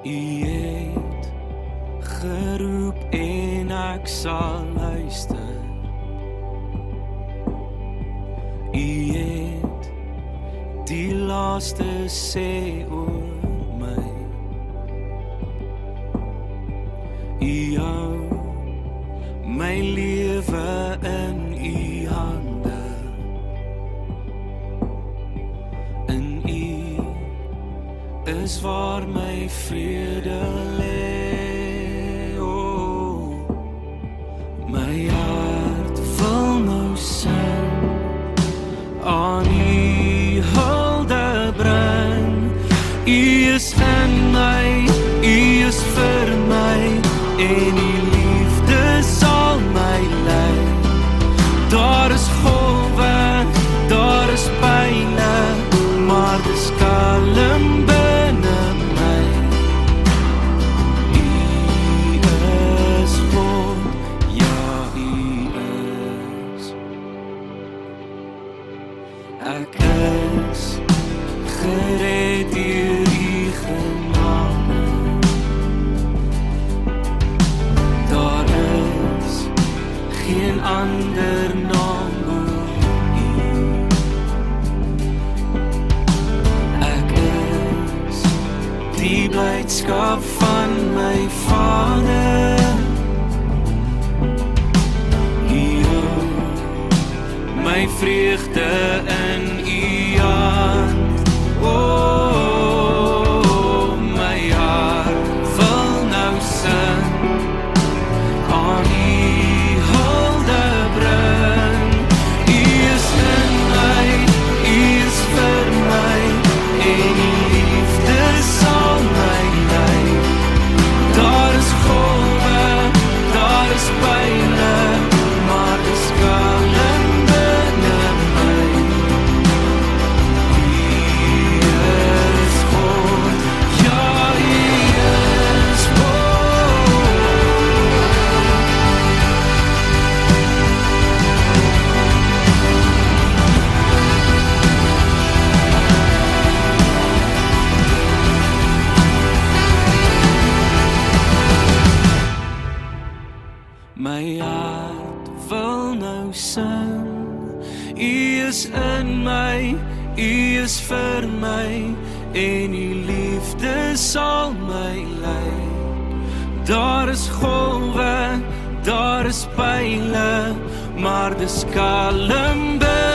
U het geroep en ek sal luister. U het die laaste sê oor my. U hou my lewe in u hande. In u is waar my vrede lê. Oh, my hart wil nou sing, aan u hulde bring. U is in my, u is vir my, en u liefde sal my lei. Daar is golwe, daar is pynne, maar dis kalm binne my. U is God, ja u is. Ek is gered deur u genade. Daar is geen ander naam oor u. Ek is die blydskap van my Vader. U hou my vreugde in u hand. Oh, my hart wil nou sing, aan u hulde bring. U is in my, u is vir my, en u liefde sal my lei. Daar is golwe, daar is pynne, maar dis kalm binne my. U is God, ja u is God. My hart wil nou sing, u is in my, u is vir my, en u liefde sal my lei. Daar is golwe, daar is pynne, maar dis kalm binne